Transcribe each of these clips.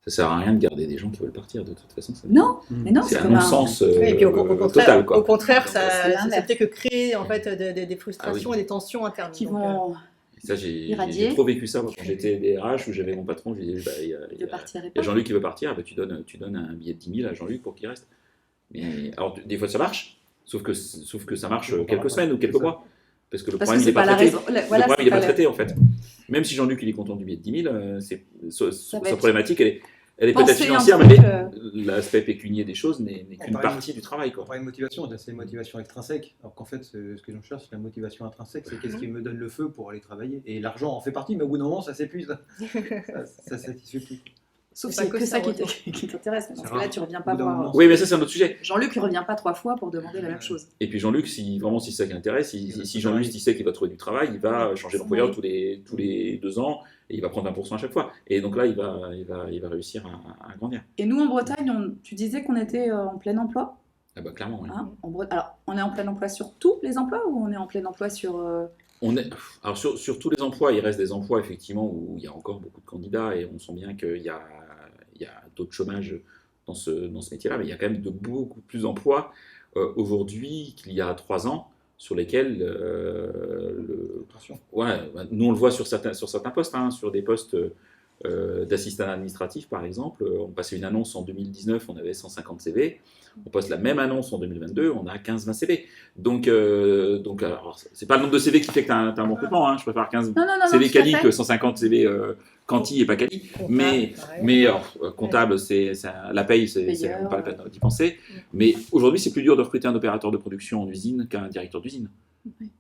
Ça sert à rien de garder des gens qui veulent partir, de toute façon. Non, mais non, c'est un comme un- non-sens Et puis total, quoi. au contraire, c'est ça l'inverse. fait que créer en fait des frustrations et des tensions internes. qui Donc, vont Et ça, j'ai irradier. trop vécu ça moi, quand j'étais DRH, où j'avais mon patron, je lui disais, il y de a, partir et il y a pas. Jean-Luc qui veut partir, bah, tu donnes un billet de 10 000 à Jean-Luc pour qu'il reste. Mais, alors, des fois, ça marche, sauf que ça marche quelques semaines ou quelques mois. Parce que le Parce problème, que il c'est n'est pas pas la traité. raison. Le Voilà, problème, il c'est n'est pas pas la- traité, en fait. Même si Jean-Luc, il est content du billet de 10 000, va sa être problématique, elle est pensé peut-être un financière, truc, mais l'aspect pécunier des choses n'est On qu'une parlait partie du travail, quoi. On parlait de motivation, c'est une motivation extrinsèque. Alors qu'en fait, ce que j'en cherche, c'est la motivation intrinsèque. C'est qu'est-ce qui me donne le feu pour aller travailler. Et l'argent en fait partie, mais au bout d'un moment, ça s'épuise. Ça satisfait plus. Sauf C'est si pas c'est que que ça ça, qui t'intéresse. Parce C'est que là, rare. tu reviens Au pas bout d'un voir. moment, Oui, mais ça, c'est un autre sujet. Jean-Luc, il revient pas 3 fois pour demander la même chose. Et puis Jean-Luc, si c'est ça qui l'intéresse, si Jean-Luc il sait qu'il va trouver du travail, il va changer Son d'employeur mari. tous les 2 ans et il va prendre 1% à chaque fois. Et donc là, il va réussir à grandir. Et nous, en Bretagne, tu disais qu'on était en plein emploi. Ah bah clairement, oui. Hein, alors, on est en plein emploi sur tous les emplois ou on est en plein emploi sur. Alors sur tous les emplois, il reste des emplois effectivement où il y a encore beaucoup de candidats et on sent bien qu'il y a taux de chômage dans ce métier-là, mais il y a quand même de beaucoup plus d'emplois aujourd'hui qu'il y a 3 ans sur lesquels Attention. nous on le voit sur certains postes, hein, sur des postes d'assistant administratif par exemple. On passait une annonce en 2019, on avait 150 CV. On poste la même annonce en 2022, on a 15-20 CV. Donc alors, c'est pas le nombre de CV qui fait que tu as un bon recrutement. Hein. Je préfère 15 Non, CV tout à quali fait. que 150 CV quanti et pas quali. Mais comptable, la paye, c'est Payeur, pas la peine d'y penser. Mais aujourd'hui, c'est plus dur de recruter un opérateur de production en usine qu'un directeur d'usine. Oui.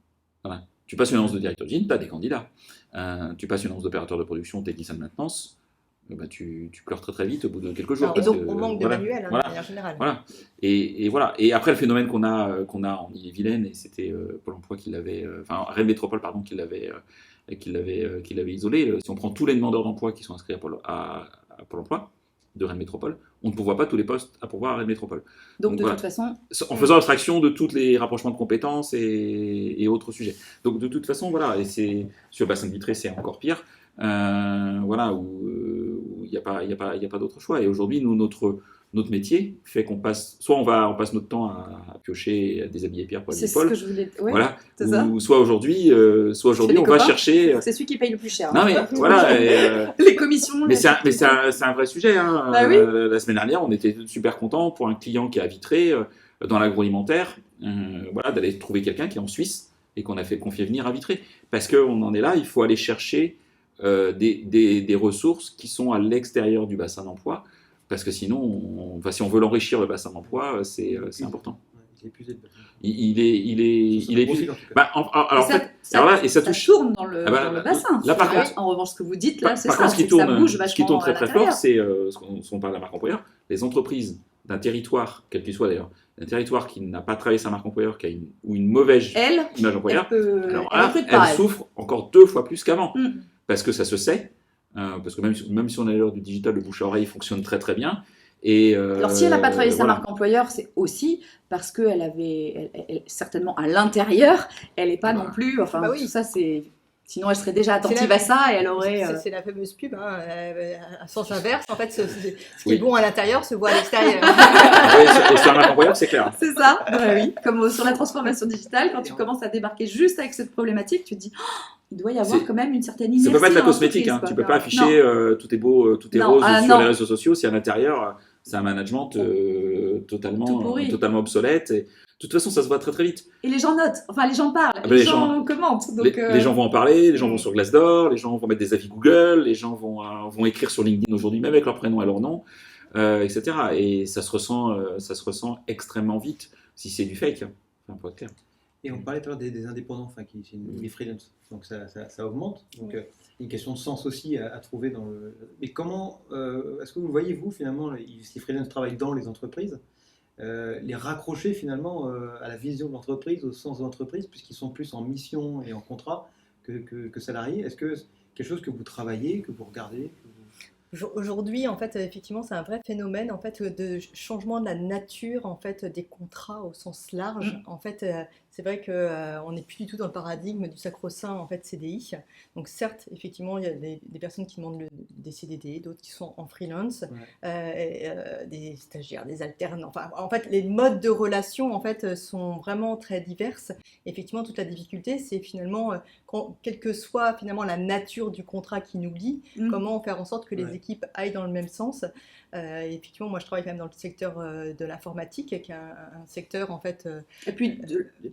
Voilà. Tu passes une annonce de directeur d'usine, tu as des candidats. Tu passes une annonce d'opérateur de production, technicien de maintenance, tu pleures très très vite au bout de quelques jours. et parce donc, que, on manque de voilà, manuels, hein, voilà. de manière générale. Voilà. Et voilà. Et après, le phénomène qu'on a en Ille-et-Vilaine, et c'était Pôle emploi qui l'avait, Rennes Métropole, pardon, qui l'avait isolé. Si on prend tous les demandeurs d'emploi qui sont inscrits à Pôle emploi de Rennes Métropole, on ne pourvoit pas tous les postes à pourvoir à Rennes Métropole. Donc, de voilà. toute façon. En faisant abstraction de tous les rapprochements de compétences et autres sujets. Donc de toute façon, voilà, et c'est sur le bassin de Vitré, c'est encore pire. Voilà, où il n'y a pas d'autre choix. Et aujourd'hui, nous, notre métier fait qu'on passe, soit on passe notre temps à piocher, à déshabiller Pierre pour C'est les ce épaules. que je voulais. Ouais, Voilà. c'est ça. Ou soit aujourd'hui, les on va copains. chercher. C'est celui qui paye le plus cher. Non mais voilà. Les commissions. Mais c'est un vrai sujet. Hein. Bah oui. La semaine dernière, on était super contents pour un client qui est à Vitré, dans l'agroalimentaire, voilà, d'aller trouver quelqu'un qui est en Suisse et qu'on a fait confier venir à Vitré. Parce qu'on en est là, il faut aller chercher des ressources qui sont à l'extérieur du bassin d'emploi. Parce que sinon, si on veut l'enrichir, le bassin d'emploi, c'est important. Il est épuisé. Il est épuisé. Alors, ça touche. Tourne dans le bassin. Là, par contre, en revanche, ce que vous dites là, c'est par ça. contre, Ce qui tourne très très fort, c'est ce qu'on parle de la marque employeur. Les entreprises d'un territoire, quel qu'il soit d'ailleurs, d'un territoire qui n'a pas travaillé sa marque employeur, ou une mauvaise image employeur, elle souffre encore 2 fois plus qu'avant. Parce que ça se sait, parce que même si on est à l'heure du digital, le bouche à oreille fonctionne très très bien. Alors si elle n'a pas travaillé sa marque employeur, c'est aussi parce qu'elle avait, certainement à l'intérieur, elle n'est pas non plus, tout ça c'est... Sinon, elle serait déjà attentive à ça et elle aurait... C'est la fameuse pub, hein, à sens inverse. En fait, ce qui est bon à l'intérieur se voit à l'extérieur. Et sur la marque employeur, c'est clair. C'est ça, oui. Comme sur la transformation digitale, quand tu commences à débarquer juste avec cette problématique, tu te dis... il doit y avoir quand même une certaine inertie. Ça peut pas être la cosmétique, hein. Tu peux pas afficher tout est beau, tout est rose sur les réseaux sociaux si à l'intérieur, c'est un management totalement obsolète. Et, de toute façon, ça se voit très très vite. Et les gens notent, les gens parlent, les gens commentent. Donc les gens vont en parler, les gens vont sur Glassdoor, les gens vont mettre des avis Google, les gens vont écrire sur LinkedIn aujourd'hui, même avec leur prénom et leur nom, etc. Et ça se ressent extrêmement vite si c'est du fake, pour être clair. Et on parlait tout à l'heure des indépendants, des freelance. Donc ça augmente. Donc une question de sens aussi à trouver dans le. Mais comment est-ce que vous voyez, vous, finalement, si freelance travaillent dans les entreprises, les raccrocher finalement à la vision de l'entreprise, au sens de l'entreprise, puisqu'ils sont plus en mission et en contrat que salariés. Est-ce que c'est quelque chose que vous travaillez, que vous regardez Aujourd'hui, en fait, effectivement, c'est un vrai phénomène en fait de changement de la nature en fait des contrats au sens large. En fait, c'est vrai qu'on n'est plus du tout dans le paradigme du sacro-saint en fait CDI. Donc certes, effectivement, il y a des personnes qui demandent des CDD, d'autres qui sont en freelance, des stagiaires, des alternants. Enfin, en fait, les modes de relation en fait sont vraiment très diverses. Effectivement, toute la difficulté, c'est finalement, quelle que soit finalement la nature du contrat qui nous lie, comment faire en sorte que les équipes aillent dans le même sens. Effectivement, moi je travaille quand même dans le secteur de l'informatique, qui est un secteur en fait. Et puis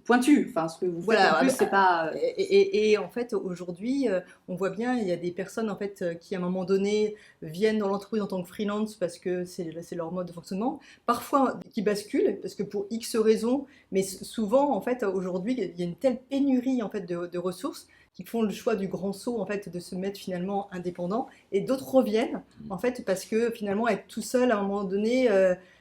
pointu, enfin ce que vous faites en plus, c'est pas. Et en fait, aujourd'hui, on voit bien, il y a des personnes en fait qui à un moment donné viennent dans l'entreprise en tant que freelance parce que c'est leur mode de fonctionnement. Parfois, qui basculent parce que pour X raisons, mais souvent en fait aujourd'hui, il y a une telle pénurie en fait de ressources qui font le choix du grand saut en fait de se mettre finalement indépendant, et d'autres reviennent en fait parce que finalement être tout seul à un moment donné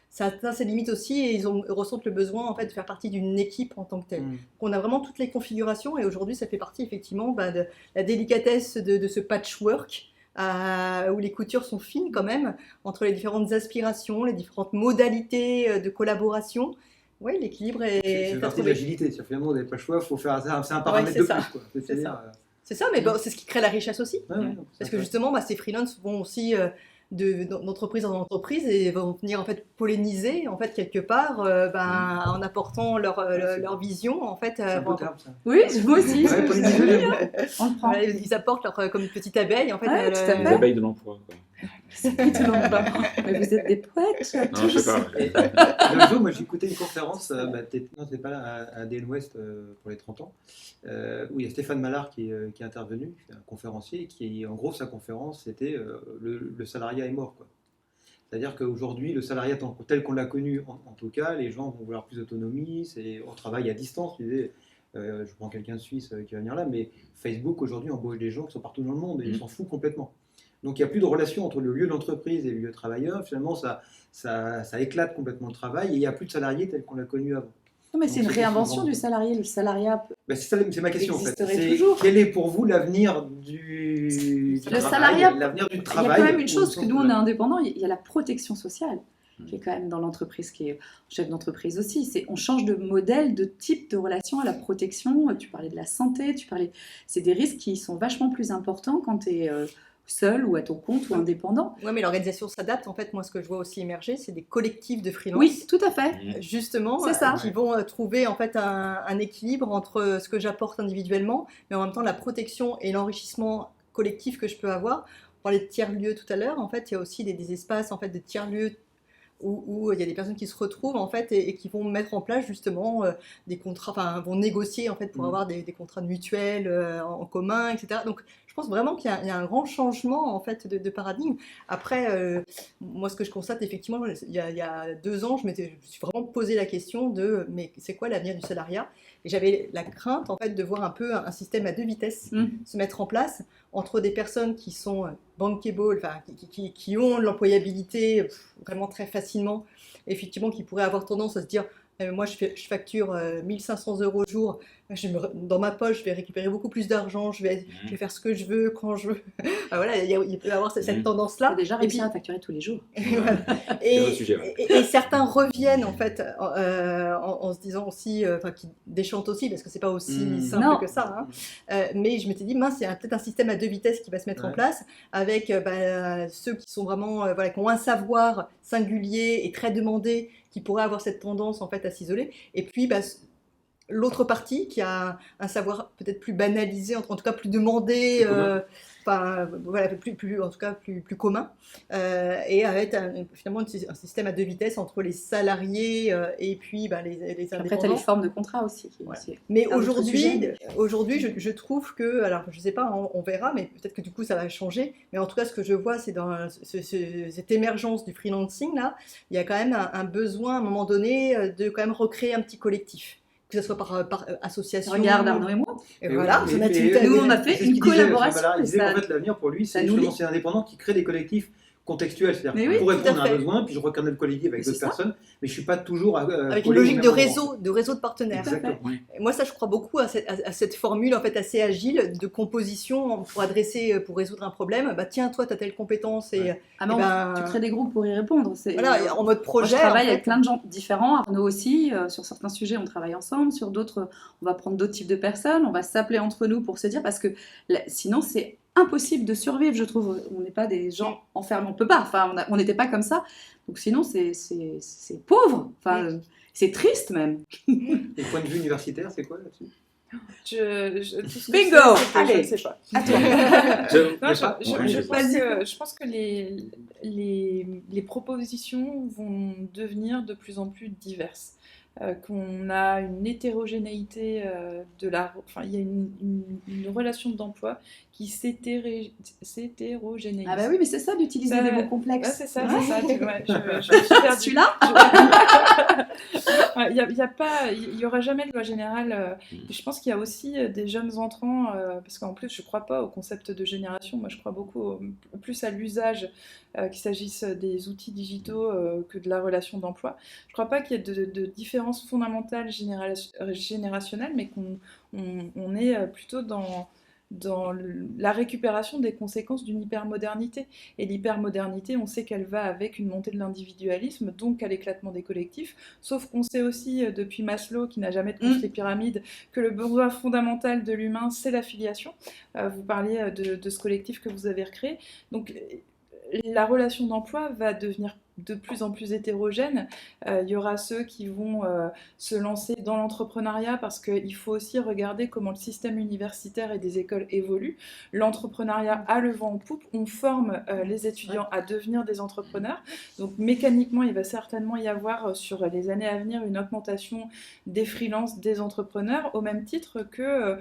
ça atteint ses limites aussi, et ils ressentent le besoin en fait de faire partie d'une équipe en tant que telle. Donc, on a vraiment toutes les configurations, et aujourd'hui ça fait partie effectivement de la délicatesse de ce patchwork où les coutures sont fines quand même entre les différentes aspirations, les différentes modalités de collaboration. Oui, l'équilibre est. C'est partie de l'agilité. Finalement, vous n'avez pas le choix, faut faire c'est un paramètre de plus. C'est ça, mais bon, c'est ce qui crée la richesse aussi. Parce que justement, ces freelances vont aussi d'entreprise en entreprise et vont venir en fait polliniser en fait quelque part en apportant leur vision en fait. C'est un beau terme, ça. Oui, moi aussi. On le prend. Ils apportent comme une petite abeille en fait. Les abeilles de l'emploi. Mais vous êtes des poètes. Non, je sais pas. Un jour, moi, j'ai écouté une conférence, t'es pas là, à DL West pour les 30 ans, où il y a Stéphane Mallard qui est intervenu, qui est un conférencier, qui, en gros, sa conférence, c'était le salariat est mort, quoi. C'est-à-dire qu'aujourd'hui, le salariat tel qu'on l'a connu, en tout cas, les gens vont vouloir plus d'autonomie, on travaille à distance, je prends quelqu'un de Suisse qui va venir là, mais Facebook, aujourd'hui, embauche des gens qui sont partout dans le monde, et ils s'en foutent complètement. Donc il n'y a plus de relation entre le lieu d'entreprise et le lieu de travailleur. Finalement, ça éclate complètement le travail, et il n'y a plus de salariés tel qu'on l'a connu avant. Non, mais c'est une réinvention du salarié. Le salariat c'est ma question en fait. Quel est pour vous l'avenir du salariat, l'avenir du Il travail? y a quand même une chose, que nous on est indépendants, il y a la protection sociale qui est quand même dans l'entreprise, qui est chef d'entreprise aussi. On change de modèle, de type de relation à la protection. Tu parlais de la santé, c'est des risques qui sont vachement plus importants quand tu es seul ou à ton compte ou indépendant. Oui, mais l'organisation s'adapte. En fait, moi, ce que je vois aussi émerger, c'est des collectifs de freelance. Oui, tout à fait. Justement, c'est ça. Qui vont trouver en fait un équilibre entre ce que j'apporte individuellement, mais en même temps la protection et l'enrichissement collectif que je peux avoir. On parlait de tiers-lieux tout à l'heure. En fait, il y a aussi des espaces en fait de tiers-lieux où il y a des personnes qui se retrouvent en fait et qui vont mettre en place justement des contrats, vont négocier en fait pour avoir des contrats mutuels en commun, etc. Donc je pense vraiment qu'il y a un grand changement en fait de paradigme. Après, moi ce que je constate effectivement, il y a 2 ans, je me suis vraiment posé la question de mais c'est quoi l'avenir du salariat? Et j'avais la crainte en fait de voir un peu un système à 2 vitesses se mettre en place entre des personnes qui sont bankable, qui ont l'employabilité vraiment très facilement, effectivement, qui pourraient avoir tendance à se dire moi je facture 1500 € au jour, dans ma poche je vais récupérer beaucoup plus d'argent, je vais faire ce que je veux quand je veux. Voilà, il peut y avoir cette tendance là. Déjà réussi à facturer tous les jours. Et certains reviennent en fait en se disant aussi, qui déchantent aussi parce que c'est pas aussi simple que ça, mais je m'étais dit mince, il y a peut-être un système à 2 vitesses qui va se mettre en place avec ceux qui sont vraiment qui ont un savoir singulier et très demandé, qui pourraient avoir cette tendance en fait à s'isoler, et puis l'autre partie qui a un savoir peut-être plus banalisé, en tout cas plus demandé, plus en tout cas plus commun, et avec finalement un système à 2 vitesses entre les salariés et puis les indépendants. Après, tu as les formes de contrat aussi. Mais aujourd'hui, je trouve que, alors je sais pas, on verra, mais peut-être que du coup ça va changer, mais en tout cas ce que je vois, c'est dans cette émergence du freelancing là, il y a quand même un besoin à un moment donné de quand même recréer un petit collectif, que ce soit par association. Regarde, Arnaud et moi. Et voilà, nous on a fait une collaboration. Il disait qu'en fait l'avenir pour lui, c'est justement ces indépendants qui créent des collectifs contextuel, c'est-à-dire Mais oui, pour tout à répondre à un fait. besoin, puis je reconnais le collectif avec Mais c'est d'autres ça. personnes, mais je suis pas toujours Avec une collé au logique même de endroit. réseau de partenaires. Tout à fait. Exactement. Ouais. Et moi, ça, je crois beaucoup à cette formule en fait assez agile de composition pour résoudre un problème. Bah tiens, toi, tu as telle compétence et Ah non, Eh ben, tu crées des groupes pour y répondre. voilà, en mode Moi, projet. je travaille en avec fait. plein de gens différents, Arnaud aussi. Sur certains sujets, on travaille ensemble. Sur d'autres, on va prendre d'autres types de personnes. On va s'appeler entre nous pour se dire, parce que sinon, c'est impossible de survivre, je trouve. On n'est pas des gens enfermés, on peut pas. Enfin, on n'était pas comme ça. Donc sinon, c'est pauvre. Enfin, c'est triste même. Et point de vue universitaire, c'est quoi là-dessus? Tout ce que Bingo. je sais, c'est que je Allez. ne sais pas. À toi. Je pense que les propositions vont devenir de plus en plus diverses. Qu'on a une hétérogénéité enfin, il y a une relation d'emploi qui s'hétérogénéise. Ah bah oui, mais c'est ça d'utiliser des mots complexes. Ouais, c'est ça, c'est ça. Tu vois, je me suis perdue. Celui-là Il y aura jamais de loi générale. Et je pense qu'il y a aussi des jeunes entrants, parce qu'en plus, je crois pas au concept de génération. Moi, je crois beaucoup plus à l'usage, qu'il s'agisse des outils digitaux que de la relation d'emploi. Je crois pas qu'il y ait de différence fondamentale générationnelle, mais qu'on est plutôt dans la récupération des conséquences d'une hypermodernité. Et l'hypermodernité, on sait qu'elle va avec une montée de l'individualisme, donc à l'éclatement des collectifs, sauf qu'on sait aussi, depuis Maslow, qui n'a jamais construit pyramide, que le besoin fondamental de l'humain, c'est la filiation. Vous parliez de ce collectif que vous avez recréé. Donc, la relation d'emploi va devenir de plus en plus hétérogène. Il y aura ceux qui vont se lancer dans l'entrepreneuriat parce qu'il faut aussi regarder comment le système universitaire et des écoles évolue. L'entrepreneuriat a le vent en poupe, on forme les étudiants à devenir des entrepreneurs. Donc mécaniquement, il va certainement y avoir sur les années à venir une augmentation des freelances, des entrepreneurs, au même titre que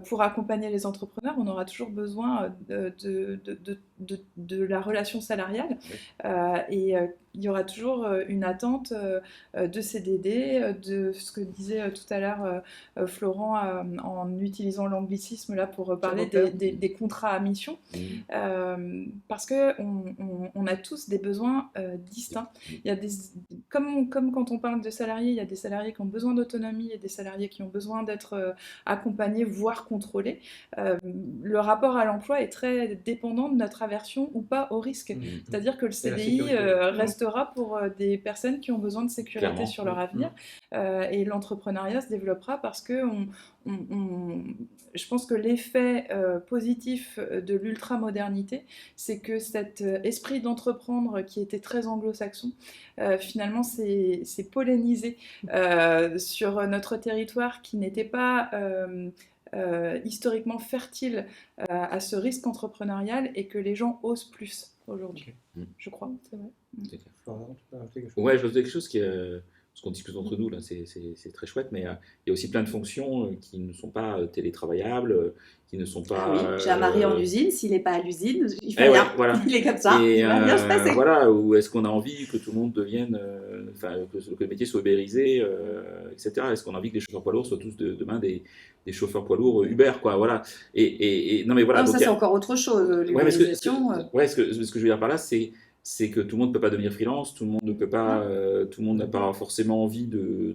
pour accompagner les entrepreneurs, on aura toujours besoin de la relation salariale. Et il y aura toujours une attente de CDD, de ce que disait tout à l'heure Florent en utilisant l'anglicisme là pour parler des contrats à mission, parce qu'on a tous des besoins distincts. Il y a comme quand on parle de salariés, il y a des salariés qui ont besoin d'autonomie et des salariés qui ont besoin d'être accompagnés, voire contrôlés. Le rapport à l'emploi est très dépendant de notre aversion ou pas au risque. C'est-à-dire que le CDI restera pour des personnes qui ont besoin de sécurité Clairement. sur leur avenir, et l'entrepreneuriat se développera parce que je pense que l'effet positif de l'ultramodernité, c'est que cet esprit d'entreprendre qui était très anglo-saxon, finalement c'est pollinisé sur notre territoire qui n'était pas historiquement fertile à ce risque entrepreneurial, et que les gens osent plus aujourd'hui, je crois. C'est vrai. C'est clair. Florent, tu peux rajouter quelque chose? Ouais, je veux dire quelque chose qui ce qu'on discute entre nous, là, c'est très chouette, mais il y a aussi plein de fonctions qui ne sont pas télétravaillables, qui ne sont pas... Ah oui, j'ai un mari en usine, s'il n'est pas à l'usine, il fait Eh ouais, rien. voilà. Il est comme ça, Et, il va bien se passer. voilà, ou est-ce qu'on a envie que tout le monde devienne, que le métier soit ubérisé, etc. Est-ce qu'on a envie que les chauffeurs poids lourds soient tous demain des chauffeurs poids lourds Uber, quoi, voilà. Et non, mais voilà. Non, donc ça, c'est encore autre chose, l'ubérisation. Ce que je veux dire par là, c'est que tout le monde ne peut pas devenir freelance, tout le monde ne peut pas, tout le monde n'a pas forcément envie de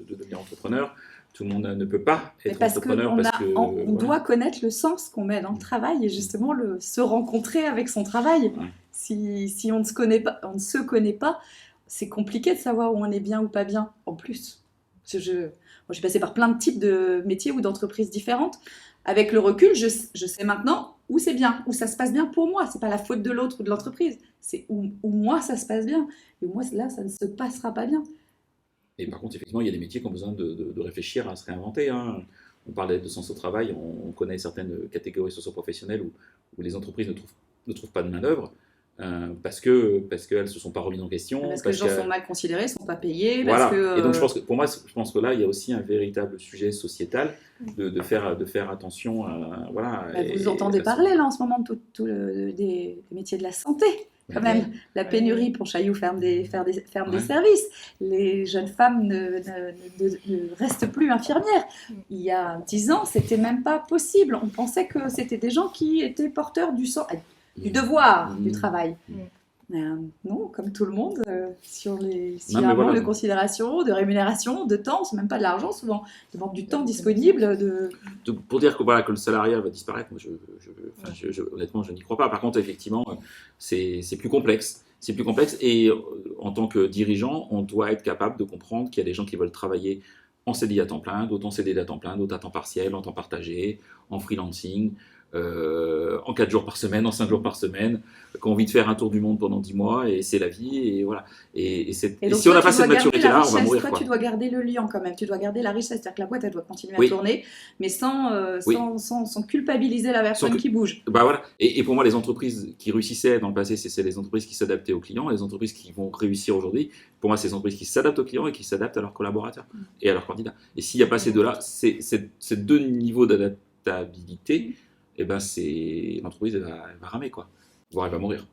devenir entrepreneur, tout le monde ne peut pas être entrepreneur on doit connaître le sens qu'on met dans le travail et justement se rencontrer avec son travail. Ouais. Si on ne se connaît pas, c'est compliqué de savoir où on est bien ou pas bien. En plus, moi, j'ai passé par plein de types de métiers ou d'entreprises différentes. Avec le recul, je sais maintenant où c'est bien, où ça se passe bien pour moi. C'est pas la faute de l'autre ou de l'entreprise. C'est où moi ça se passe bien. Et où moi là ça ne se passera pas bien. Et par contre, effectivement, il y a des métiers qui ont besoin de réfléchir à se réinventer. Hein. On parlait de sens au travail, on connaît certaines catégories socio-professionnelles où les entreprises ne trouvent pas de main-d'œuvre. Parce qu'elles ne se sont pas remises en question. Parce que les gens sont mal considérés, ne sont pas payés. Voilà. Parce que, Et donc, je pense que là, il y a aussi un véritable sujet sociétal de faire attention à... Voilà, vous entendez parler, là, en ce moment, des métiers de la santé, quand même. La pénurie pour Chaillou ferme des services. Les jeunes femmes ne restent plus infirmières. Il y a 10 ans, c'était même pas possible. On pensait que c'était des gens qui étaient porteurs du devoir du travail. Non, comme tout le monde, sur Non, mais un voilà. manque de considération, de rémunération, de temps, c'est même pas de l'argent souvent, de manque du temps disponible, Pour dire que, voilà, que le salariat va disparaître, moi, honnêtement, je n'y crois pas. Par contre, effectivement, c'est plus complexe. C'est plus complexe et en tant que dirigeant, on doit être capable de comprendre qu'il y a des gens qui veulent travailler en CDI à temps plein, d'autres en CDD à temps plein, d'autres à temps partiel, en temps partagé, en freelancing, en 4 jours par semaine, en 5 jours par semaine, qui ont envie de faire un tour du monde pendant 10 mois, et c'est la vie, et voilà. Et donc, si on n'a toi, pas cette maturité-là, on va mourir. Toi, Quoi. tu dois garder le lien quand même, tu dois garder la richesse, c'est-à-dire que la boîte, elle doit continuer à Oui. tourner, mais Oui. sans culpabiliser la personne qui bouge. Bah voilà. Et pour moi, les entreprises qui réussissaient dans le passé, c'est les entreprises qui s'adaptaient aux clients. Les entreprises qui vont réussir aujourd'hui, pour moi, c'est les entreprises qui s'adaptent aux clients et qui s'adaptent à leurs collaborateurs et à leurs candidats. Et s'il n'y a pas ces deux-là, ces deux niveaux d'adaptabilité, eh ben l'entreprise elle va ramer, quoi. Voire elle va mourir.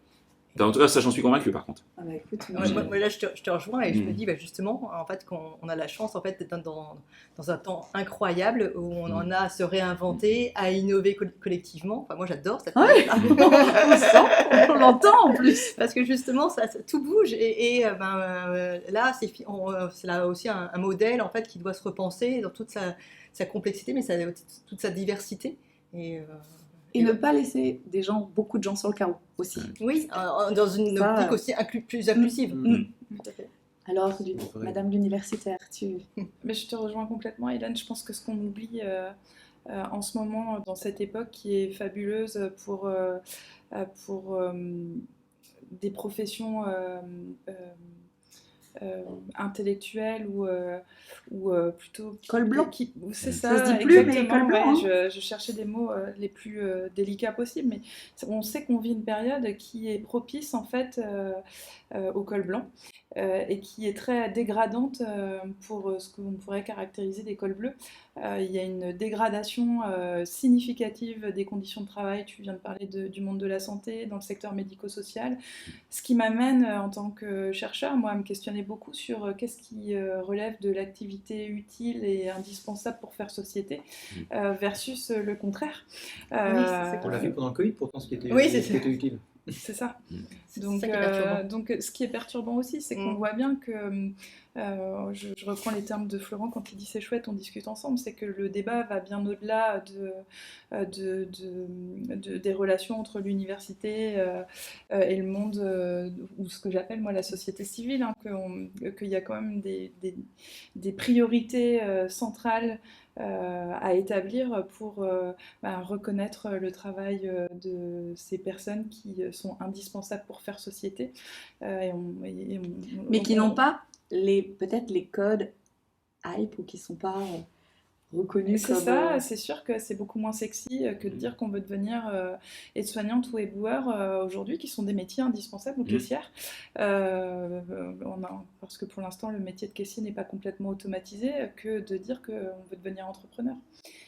En tout cas, ça, j'en suis convaincu, par contre. Ah bah, écoute, Moi, là, je te rejoins et je me dis justement, en fait, qu'on a la chance en fait, d'être dans un temps incroyable où on en a à se réinventer, à innover collectivement. Enfin, moi, j'adore cette ouais, on l'entend en plus. Parce que justement, tout bouge là, c'est là aussi un modèle en fait, qui doit se repenser dans toute sa complexité, mais toute sa diversité. Et ne pas laisser beaucoup de gens sur le carreau aussi. Oui, dans une optique aussi plus inclusive. Tout à fait. Alors, Madame l'universitaire, Mais je te rejoins complètement, Hélène. Je pense que ce qu'on oublie en ce moment, dans cette époque qui est fabuleuse pour des professions intellectuelles ou plutôt col blanc. C'est ça, ça se dit plus, mais col blanc. Ouais, je cherchais des mots les plus délicats possibles, mais on sait qu'on vit une période qui est propice en fait au col blanc et qui est très dégradante pour ce qu'on pourrait caractériser des cols bleus. Il y a une dégradation significative des conditions de travail. Tu viens de parler du monde de la santé, dans le secteur médico-social. Ce qui m'amène, en tant que chercheur, moi, à me questionner beaucoup sur qu'est-ce qui relève de l'activité utile et indispensable pour faire société versus le contraire. Oui, on l'a vu pendant le Covid, pourtant, ce qui était utile. C'est ça. Donc, ce qui est perturbant aussi, c'est qu'on voit bien que, je reprends les termes de Florent quand il dit c'est chouette, on discute ensemble, c'est que le débat va bien au-delà des relations entre l'université et le monde, ou ce que j'appelle moi la société civile, qu'il y a quand même des priorités centrales à établir pour reconnaître le travail de ces personnes qui sont indispensables pour faire société. Mais qui n'ont pas peut-être les codes hype ou qui ne sont pas reconnus comme... C'est ça, c'est sûr que c'est beaucoup moins sexy que de dire qu'on veut devenir aide-soignante ou éboueur aujourd'hui, qui sont des métiers indispensables, ou caissière. Parce que pour l'instant, le métier de caissier n'est pas complètement automatisé, que de dire qu'on veut devenir entrepreneur.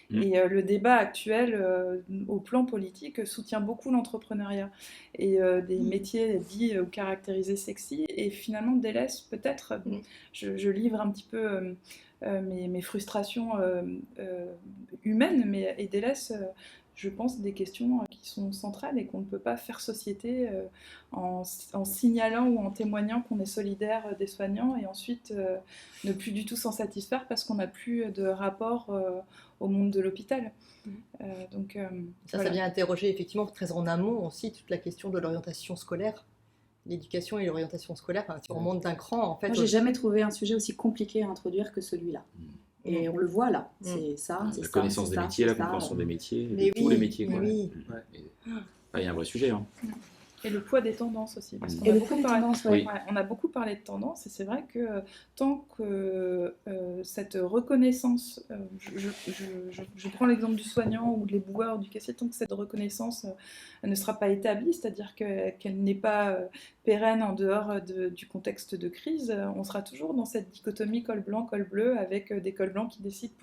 Et le débat actuel au plan politique soutient beaucoup l'entrepreneuriat et des métiers dits ou caractérisés sexy et finalement délaisse peut-être, je livre un petit peu mes frustrations humaines, et délaisse, je pense, des questions qui sont centrales et qu'on ne peut pas faire société en signalant ou en témoignant qu'on est solidaire des soignants et ensuite ne plus du tout s'en satisfaire parce qu'on n'a plus de rapport au monde de l'hôpital. Ça vient interroger effectivement très en amont aussi toute la question de l'orientation scolaire. L'éducation et l'orientation scolaire, si on remonte d'un cran, en fait... Moi, j'ai jamais trouvé un sujet aussi compliqué à introduire que celui-là. Et on le voit là, c'est ça, la connaissance des métiers, la compréhension des métiers, tous les métiers. Quoi. Oui. Il y a un vrai sujet. Et le poids des tendances aussi. Parce qu'on on a beaucoup parlé de tendances, et c'est vrai que tant que cette reconnaissance, je prends l'exemple du soignant ou de l'éboueur ou du caissier, tant que cette reconnaissance ne sera pas établie, c'est-à-dire qu'elle n'est pas pérenne en dehors du contexte de crise, on sera toujours dans cette dichotomie col blanc, col bleu, avec des cols blancs qui décident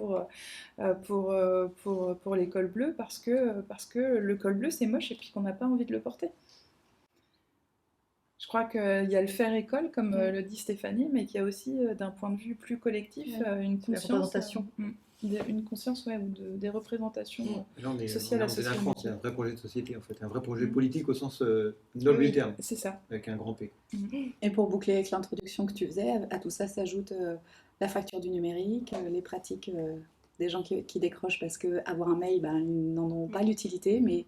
pour les cols bleus, parce que le col bleu c'est moche et puis qu'on n'a pas envie de le porter. Je crois qu'il y a le faire école, comme le dit Stéphanie, mais qu'il y a aussi, d'un point de vue plus collectif, une conscience. La représentation. une conscience ou des représentations Là, on est sociales en associées. France, c'est un vrai projet de société en fait, un vrai projet politique au sens noble du terme, C'est ça. avec un grand P. Et pour boucler avec l'introduction que tu faisais, à tout ça s'ajoute la fracture du numérique, les pratiques des gens qui décrochent parce qu'avoir un mail, ils n'en ont pas l'utilité, mais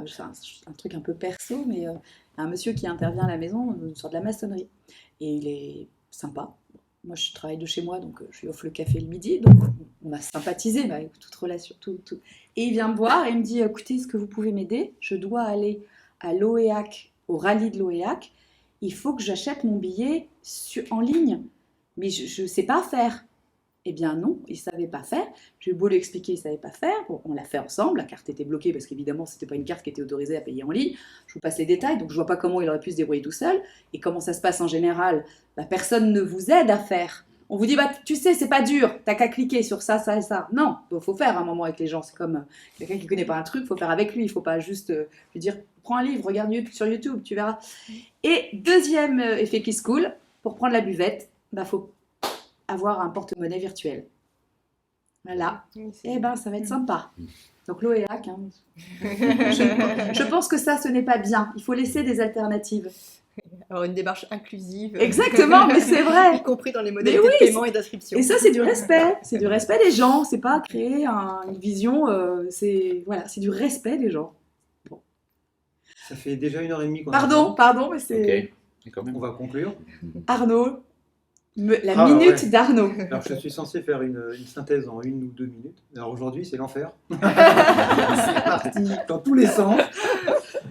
c'est un truc un peu perso, mais un monsieur qui intervient à la maison sur de la maçonnerie. Et il est sympa. Moi, je travaille de chez moi, donc je lui offre le café le midi, donc on a sympathisé, avec toute relation, tout. Et il vient me voir et il me dit, écoutez, est-ce que vous pouvez m'aider? Je dois aller à l'OEAC, au rallye de l'OEAC, il faut que j'achète mon billet en ligne, mais je ne sais pas faire. Eh bien non, il ne savait pas faire. J'ai beau lui expliquer, il ne savait pas faire. Bon, on l'a fait ensemble, la carte était bloquée parce qu'évidemment, ce n'était pas une carte qui était autorisée à payer en ligne. Je vous passe les détails, donc je ne vois pas comment il aurait pu se débrouiller tout seul. Et comment ça se passe en général? Personne ne vous aide à faire. On vous dit, tu sais, c'est pas dur, t'as qu'à cliquer sur ça, ça et ça. Non, il faut faire un moment avec les gens. C'est comme quelqu'un qui ne connaît pas un truc, il faut faire avec lui. Il ne faut pas juste lui dire, prends un livre, regarde sur YouTube, tu verras. Et deuxième effet qui se coule, pour prendre la buvette, faut avoir un porte-monnaie virtuel. Voilà. Ça va être sympa. Donc l'OEAC, je pense que ça, ce n'est pas bien. Il faut laisser des alternatives. Alors une démarche inclusive. Exactement, mais c'est vrai. Y compris dans les modalités de paiement et d'inscription. Et ça, c'est du respect. C'est du respect des gens. C'est pas créer une vision. C'est du respect des gens. Bon. Ça fait déjà 1h30 qu'on Pardon, mais c'est... Ok, quand même. On va conclure. Arnaud. La minute d'Arnaud. Alors, je suis censé faire une synthèse en 1 ou 2 minutes. Alors, aujourd'hui, c'est l'enfer. C'est parti dans tous les sens.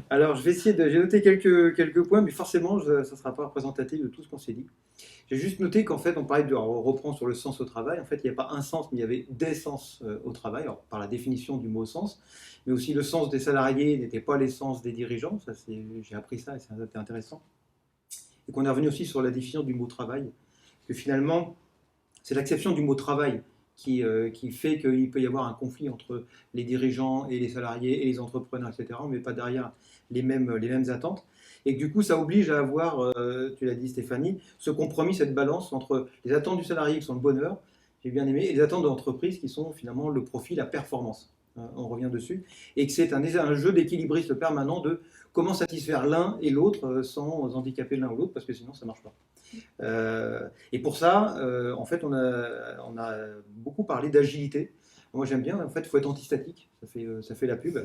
Alors, je vais essayer j'ai noté quelques points, mais forcément, ça ne sera pas représentatif de tout ce qu'on s'est dit. J'ai juste noté qu'en fait, on parlait on reprend sur le sens au travail. En fait, il n'y a pas un sens, mais il y avait des sens au travail, alors, par la définition du mot sens. Mais aussi, le sens des salariés n'était pas l'essence des dirigeants. J'ai appris ça et c'était intéressant. Et qu'on est revenu aussi sur la définition du mot travail. Que finalement, c'est l'acception du mot travail qui fait qu'il peut y avoir un conflit entre les dirigeants et les salariés et les entrepreneurs, etc., mais pas derrière les mêmes attentes. Et que du coup, ça oblige à avoir, tu l'as dit Stéphanie, ce compromis, cette balance entre les attentes du salarié qui sont le bonheur, j'ai bien aimé, et les attentes de l'entreprise qui sont finalement le profit, la performance. On revient dessus. Et que c'est un jeu d'équilibriste permanent de comment satisfaire l'un et l'autre sans handicaper l'un ou l'autre, parce que sinon, ça ne marche pas. Et pour ça, en fait, on a beaucoup parlé d'agilité. Moi, j'aime bien. En fait, il faut être antistatique. Ça fait la pub.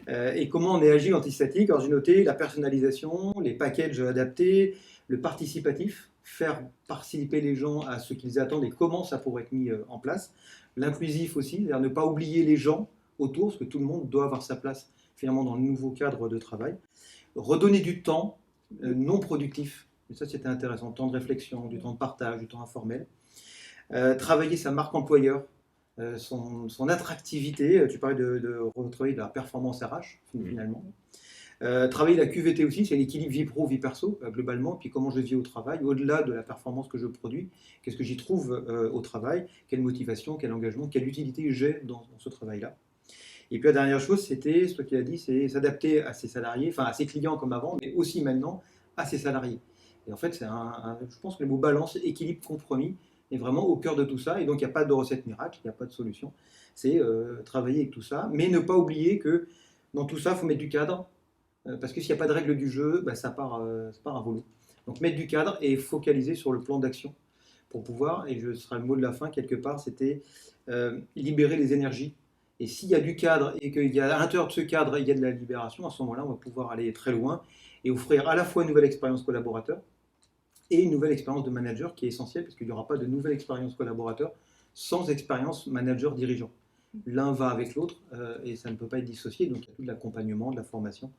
Et comment on est agile, antistatique? Alors, j'ai noté la personnalisation, les packages adaptés, le participatif, faire participer les gens à ce qu'ils attendent et comment ça pourrait être mis en place. L'inclusif aussi, c'est-à-dire ne pas oublier les gens autour, parce que tout le monde doit avoir sa place finalement dans le nouveau cadre de travail. Redonner du temps non productif. Et ça, c'était intéressant. Du temps de réflexion, du temps de partage, du temps informel. Travailler sa marque employeur, son attractivité. Tu parlais de retravailler de la performance RH, finalement. Travailler la QVT aussi, c'est l'équilibre vie pro, vie perso, globalement. Puis comment je vis au travail, au-delà de la performance que je produis. Qu'est-ce que j'y trouve au travail? Quelle motivation, quel engagement, quelle utilité j'ai dans ce travail-là? Et puis la dernière chose, c'était, ce qu'il a dit, c'est s'adapter à ses salariés, enfin à ses clients comme avant, mais aussi maintenant à ses salariés. Et en fait, je pense que le mot balance, équilibre, compromis est vraiment au cœur de tout ça. Et donc, il n'y a pas de recette miracle, il n'y a pas de solution. C'est travailler avec tout ça, mais ne pas oublier que dans tout ça, il faut mettre du cadre, parce que s'il n'y a pas de règle du jeu, ça part à volo. Donc, mettre du cadre et focaliser sur le plan d'action pour pouvoir, et ce sera le mot de la fin quelque part, c'était libérer les énergies. Et s'il y a du cadre et qu'il y a à l'intérieur de ce cadre, il y a de la libération, à ce moment-là, on va pouvoir aller très loin et offrir à la fois une nouvelle expérience collaborateur et une nouvelle expérience de manager qui est essentielle parce qu'il n'y aura pas de nouvelle expérience collaborateur sans expérience manager-dirigeant. L'un va avec l'autre et ça ne peut pas être dissocié, donc il y a tout de l'accompagnement, de la formation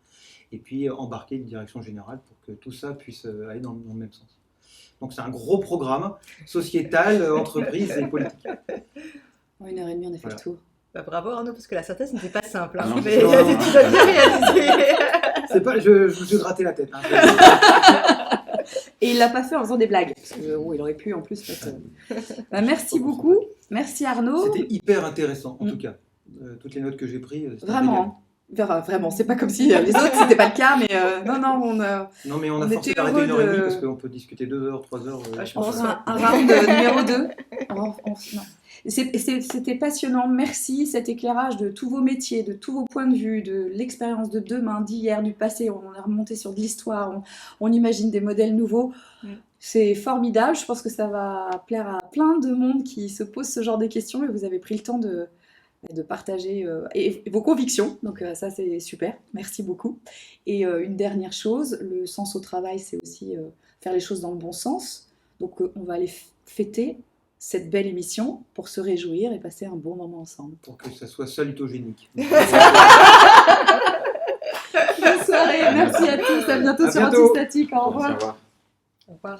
et puis embarquer une direction générale pour que tout ça puisse aller dans le même sens. Donc c'est un gros programme sociétal, entreprise et politique. En 1h30, on a fait le tour. Bravo Arnaud, parce que la synthèse n'était pas simple. Hein, Non, mais tu as bien réalisé. C'est pas, je me suis gratté la tête. Hein. Et il l'a pas fait en faisant des blagues. Parce que, il aurait pu en plus. Merci beaucoup. Merci Arnaud. C'était hyper intéressant, en tout cas. Toutes les notes que j'ai prises. Vraiment. Vraiment, c'est pas comme si les autres, c'était pas le cas, mais non, Non, mais on a on forcé était d'arrêter heureux 1h30 de- parce qu'on peut discuter 2 heures, 3 heures. je on pense fera un round numéro 2. Non. C'était passionnant. Merci, cet éclairage de tous vos métiers, de tous vos points de vue, de l'expérience de demain, d'hier, du passé. On est remonté sur de l'histoire, on imagine des modèles nouveaux. C'est formidable. Je pense que ça va plaire à plein de monde qui se pose ce genre de questions et vous avez pris le temps de partager et vos convictions. Donc ça, c'est super. Merci beaucoup. Et une dernière chose, le sens au travail, c'est aussi faire les choses dans le bon sens. Donc on va aller fêter cette belle émission pour se réjouir et passer un bon moment ensemble. Pour que ça soit salutogénique. Bonne soirée, merci à tous, à bientôt À sur bientôt. Antistatique, au revoir. Au revoir. Au revoir.